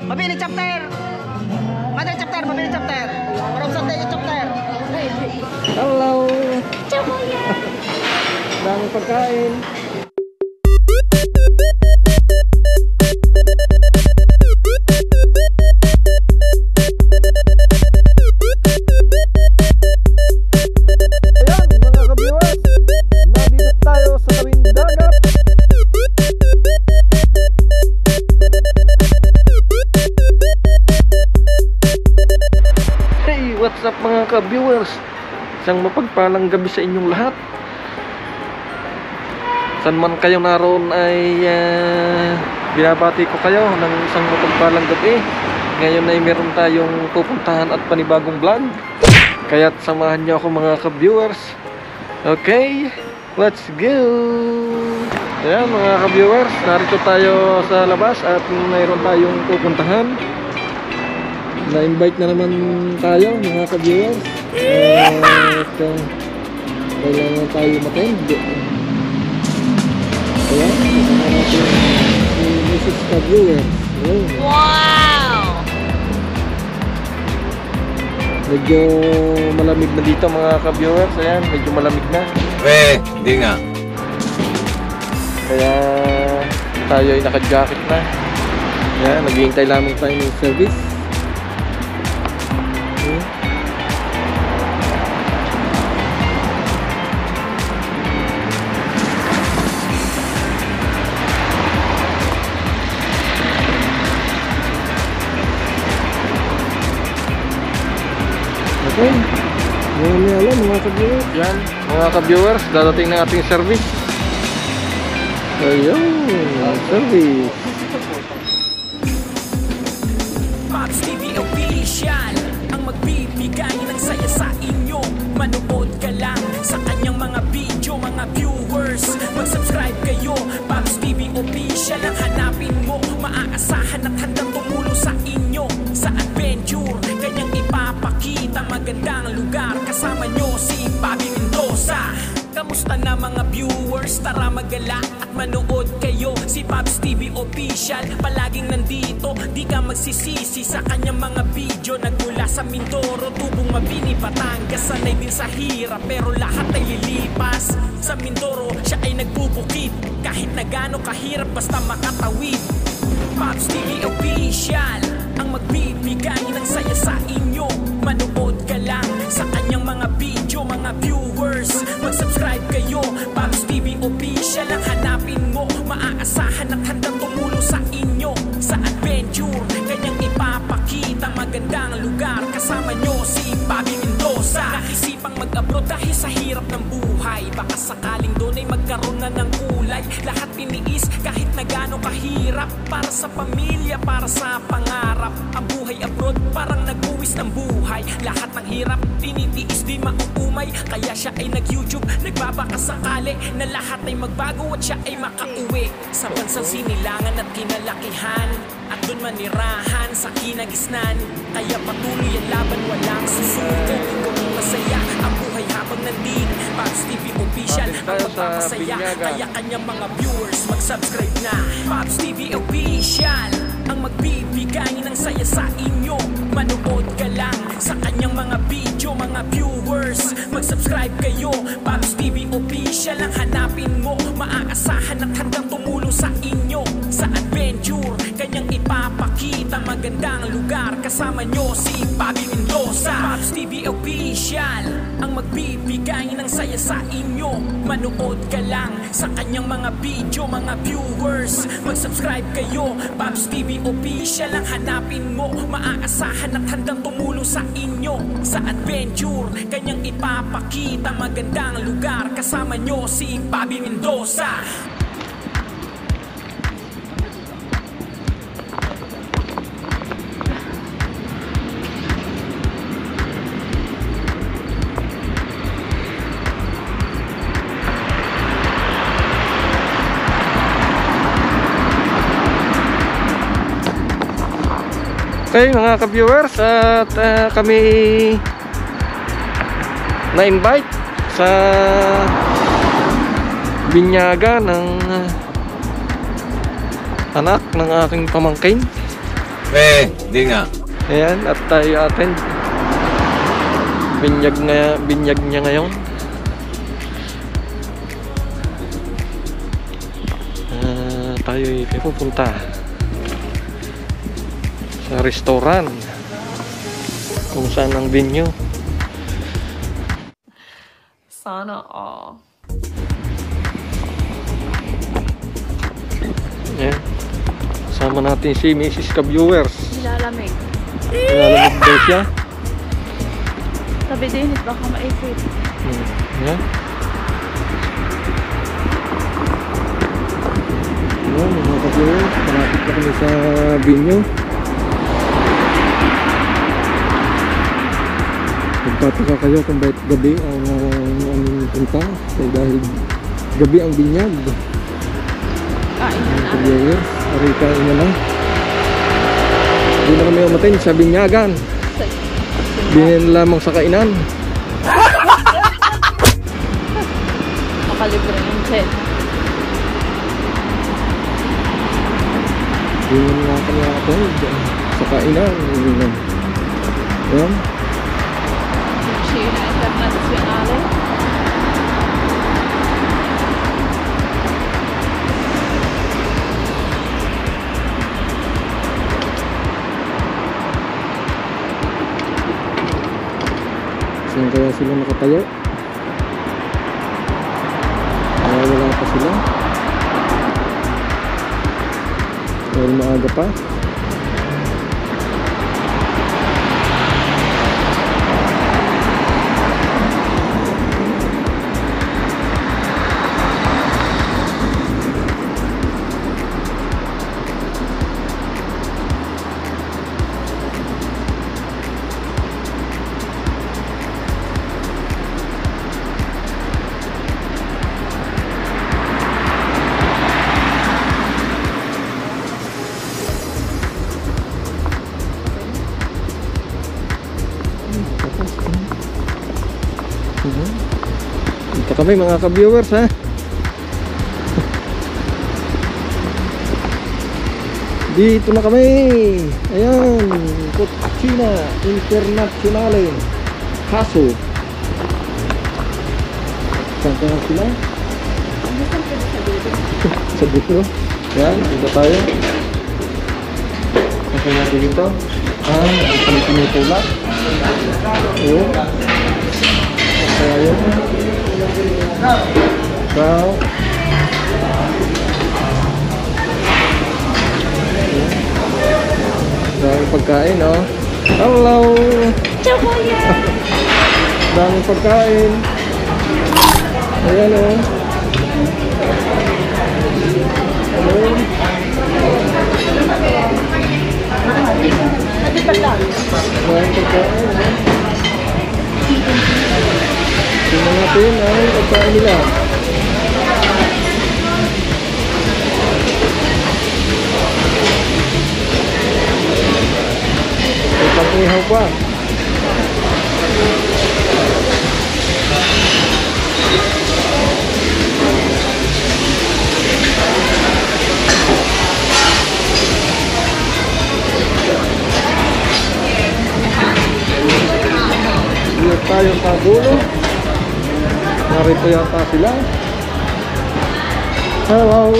Mabili chapter. Mabili chapter, mabili chapter. Parang sa tayo chapter. Hello. Dami pagkain. What's up mga ka-viewers? Isang mapagpalang gabi sa inyong lahat. San man kayo naroon ay binabati ko kayo ng isang mapagpalang gabi. Ngayon ay meron tayong pupuntahan at panibagong vlog. Kaya't samahan niyo ako mga ka-viewers. Okay, let's go! Ayan mga ka-viewers, narito tayo sa labas at mayroon tayong pupuntahan. Na-invite na naman tayo mga ka-viewers at kailangan tayo mag-attend. Kaya kasama natin si Mrs. ka-viewers. Wow! Medyo malamig na dito mga ka-viewers. Ayan, medyo malamig na. Hindi nga. Kaya tayo ay naka-jacket na. Ayan, naghihintay lamang tayo ng service. Okay, ngayon na alam mga ka-viewers. Yan, mga ka-viewers, dadating na ating service. Ayun, service. Pops TV Official ang magbibigay ng saya sa inyo. Manood ka lang sa kanyang mga video, mga viewers. Mag-subscribe kayo, Pops TV Official ang hanapin mo. Maaasahan at handang tumulong sa inyo sa adventure. Kanyang ipapakita magandang lugar. Kasama nyo si Bobby Mendoza. Kamusta na mga viewers? Tara magala at manood kayo. Si Pops TV Official palaging nandito. Di ka magsisisi sa kanyang mga video. Nagmula sa Mindoro, Tubong, Mabini, Batangas. Sanay din sa hirap pero lahat ay lilipas. Sa Mindoro siya ay nagbubukid. Kahit na gano'ng kahirap basta makatawid. Pops TV Official ang magbibigay ng saya sa inyo. Manood ka lang sa kanyang mga video, mga viewers. Mag-subscribe kayo, Pops TV Official ang hanapin mo. Maaasahan at handang tumulong sa inyo sa adventure. Kanyang ipapakita magandang lugar. Kasama nyo si Bobby Mendoza. Naisipang mag-abroad dahil sa hirap ng buhay. Baka sakaling doon ay magkaroon na ng kulay. Lahat tiniis kahit na gano'ng kahirap. Para sa pamilya, para sa pangarap. Ang buhay abroad parang nag-uwis ng buhay. Lahat ng hirap tinitiis di mauumay. Kaya siya ay nag-YouTube, nagbabaka sakali na lahat ay magbago at siya ay makauwi sa bansang sinilangan at kinalakihan. At doon manirahan sa kinagisnan. Kaya patuloy ang laban, walang susuko. Gawing masaya ang buhay habang nandito. Pops TV Official ang magpapasaya. Kaya kanyang mga viewers mag-subscribe na. Pops TV Official ang magbibigay ng saya sa inyo. Manood ka lang sa kanyang mga video, mga viewers. Mag-subscribe kayo, Pops TV Official ang hanapin mo. Maaasahan at handang tumulong sa inyo sa adventure. Kanyang ipapakita magandang lugar. Kasama nyo si Bobby Mendoza. Pops TV Official ang magbibigay ng saya sa inyo. Manood ka lang sa kanyang mga video, mga viewers. Mag-subscribe kayo, Pops TV Official ang hanapin mo. Maaasahan at handang tumulong sa inyo sa adventure. Kanyang ipapakita magandang lugar. Kasama nyo si Bobby Mendoza. Okay mga ka-viewers, at kami na-invite sa binyaga ng anak ng aking pamangkin. Di nga. Ayan, at tayo attend. Binyag niya ngayon. Tayo'y pupunta sa restaurant kung saan ang venue. Sana all. Ayan. Kasama natin si Mrs. Ka-viewers. Nilalamig. Nilalamig daw siya. Sabi din, baka maipit. Ayan. Ayan, mga ka-viewers. Malapit na kami sa venue. Magtataka kayo kung bakit gabi ang aming punta. Dahil gabi ang binyag. Kain na na. Viewers, kain na lang. Hindi na kami umatin sa binyagan. Binin lamang sa kainan. Makalibre yung set. Binin nga kami natin sa kainan. Ayan. China Internationale. Saan kaya sila nakatayo? Wala pa sila. Dahil maaga pa. Ito kami mga ka-viewers ha. Dito na kami. Ayan, Cucina Internationale Kaso. Saan ka na sila? Sa dito. Ayan, dito tayo. Saan natin dito? Ang pala pinutulak. Ayan. Ayan. Wow. Daming pagkain, oh. Hello. Ciao, kuya. Daming pagkain. Ayan, oh. Hello. Daming pagkain, oh. Tingnan natin ang pagkain nila. May pang-ihaw pa. Dito tayo sa dulo. Narito yata sila. Hello.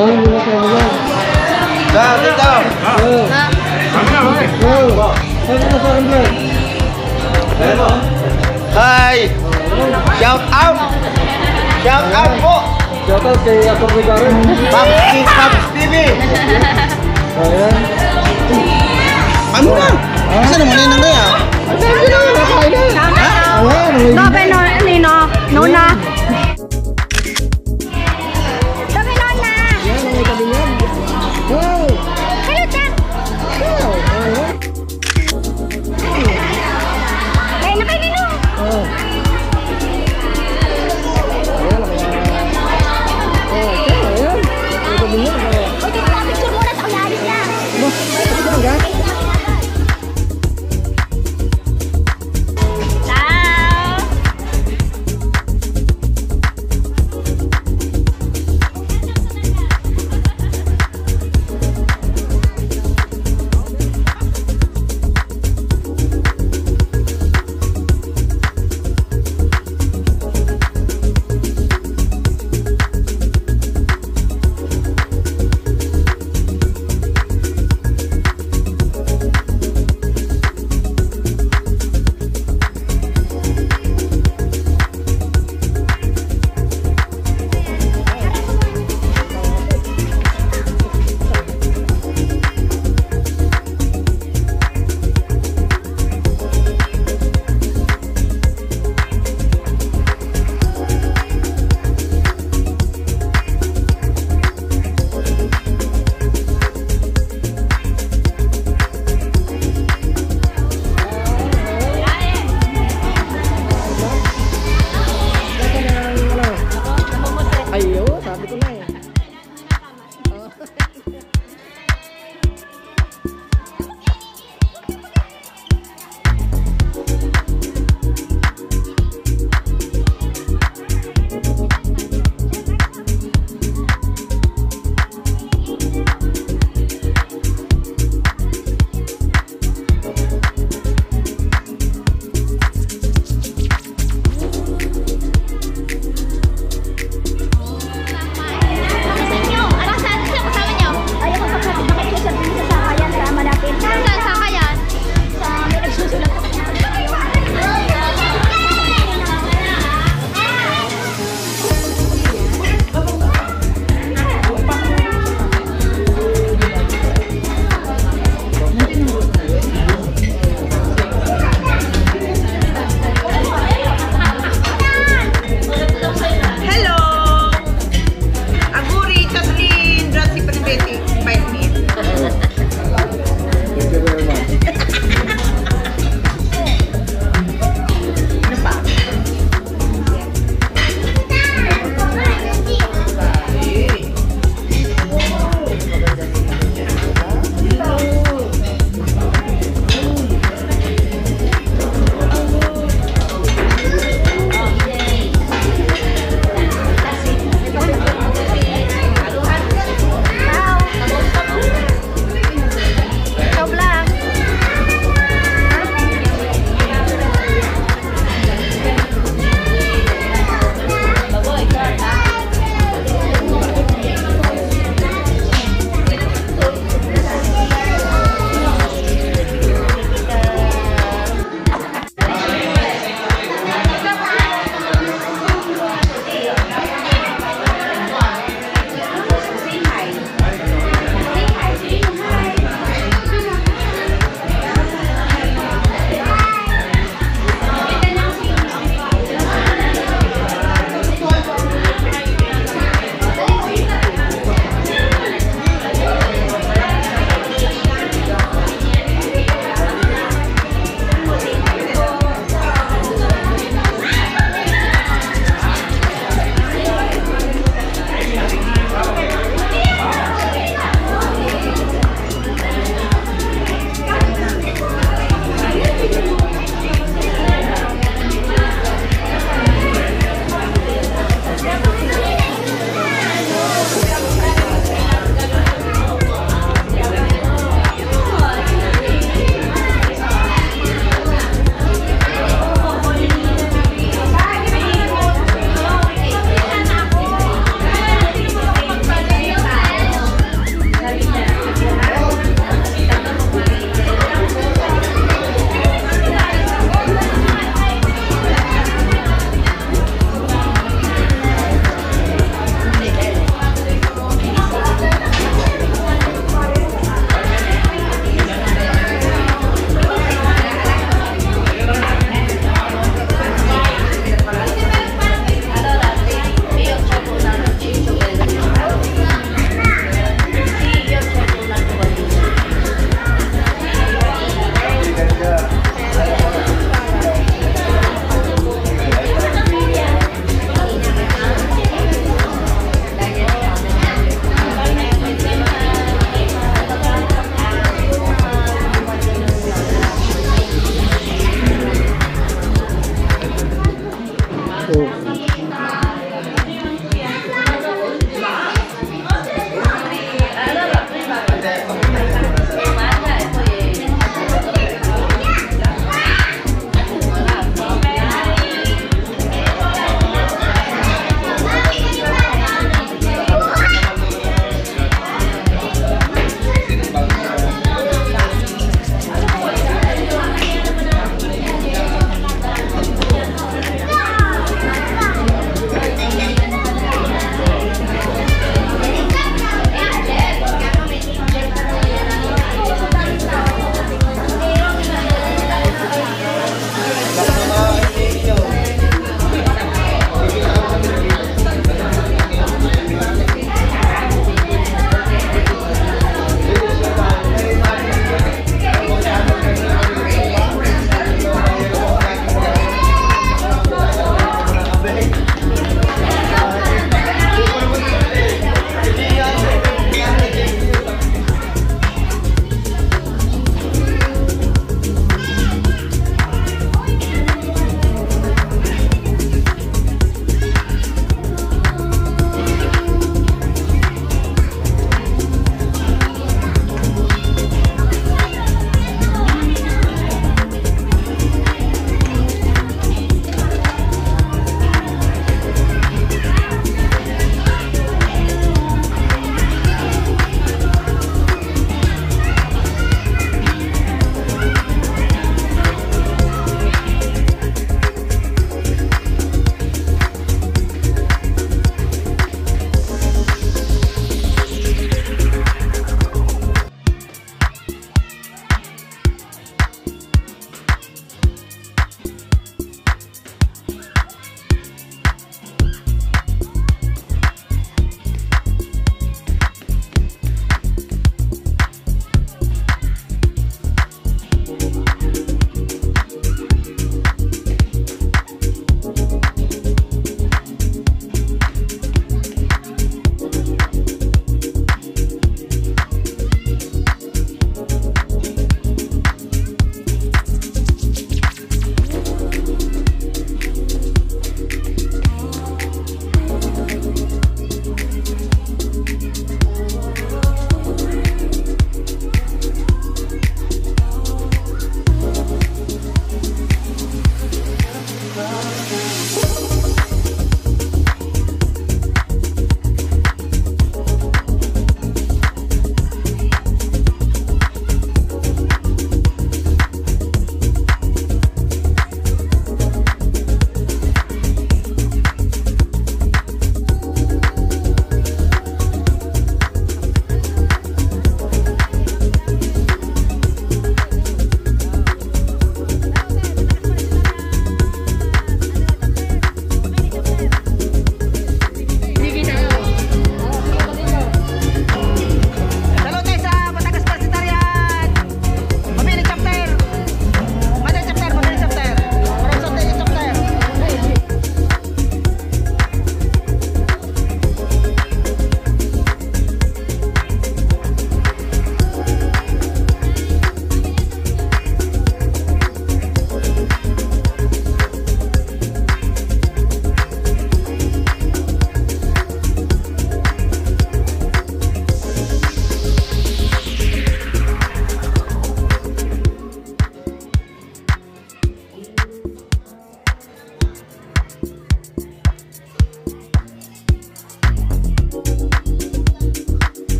Oh, hindi na kayo yan. Dito. Saan na sa akin, Brad? Hi. Shout out. Shout out po. Shoutout kay Ator Rigaren. Pops TV. Ayan. Ano na? Asa naman yun ang kaya? No, pero Nino, Nona. Sabi Nona. Wow! Hello, Jack. Kaya na kayo Nino. Oh. Uy, dito na picture muna sa kuyaris na. Ciao. Ayo, sabi ko na eh.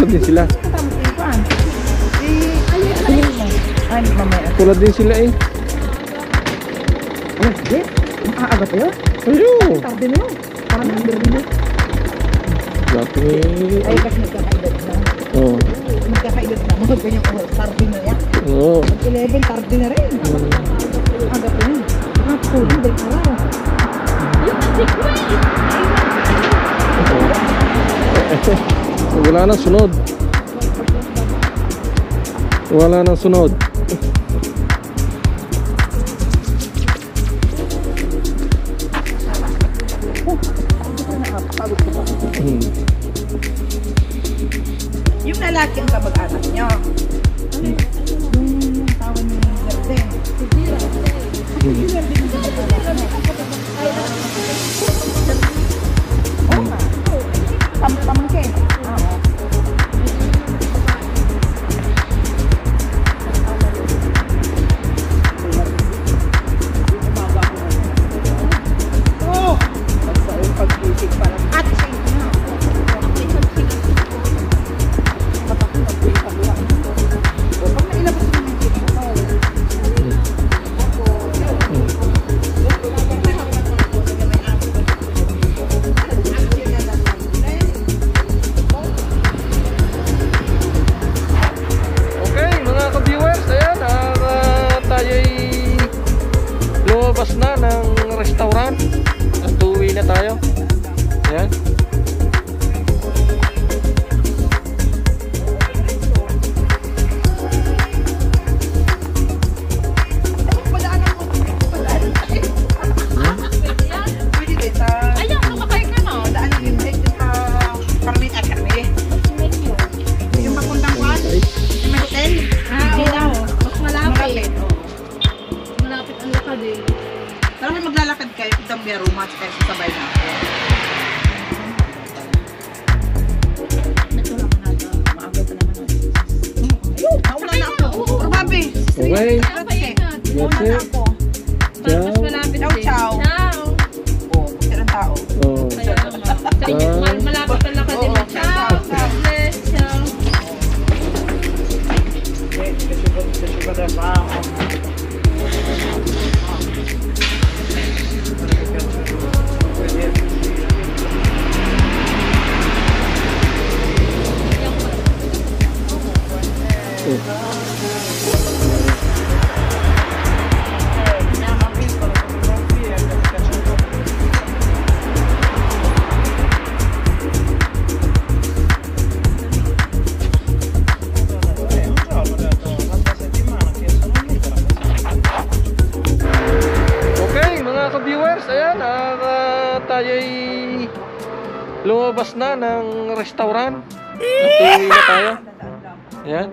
Tulad din sila. Tulad din sila eh. Agad yun? Ayun. Tarde na yun. Parang nagbirin yun. Dati. Ay, kasi nagkakaedad na. Oo. Nagkakaedad na. Mga ganyan ko. Tarde na yan. Oo. 11, tarde na rin. Agad yun. Tulong din araw. Wala nang sunod. Wala nang sunod. Yung lalaki ang kamag-anak nyo. Yung tawa ni Verde. Pamangkin. At Okay, mga ka-viewers, ayan, tayo'y lumabas na ng restaurant at uwi na tayo. Ayan. Ayaw, makakain ka na. Yung papuntang kwan, yung may hotel. Mas malapit. Malapit ang lakad eh. Pero may maglalakad kayo, itang Biaruma, at kayo sasabay na ako. Ito lang natin. Maaga pa naman natin. Ayun, nauna na ako. Pero babi, Okay. That's nauna na ako. Ciao. malapit Ciao, din. ciao. Ciao. Oo, kasi ng tao. Oh. Kaya nga. Sa inyo, malapit ang lakad din. Oo, Ciao. God bless. Ciao. Okay, mga ka-viewers, ayan, tayo'y lumabas na ng restaurant at uwi na tayo. Ayan.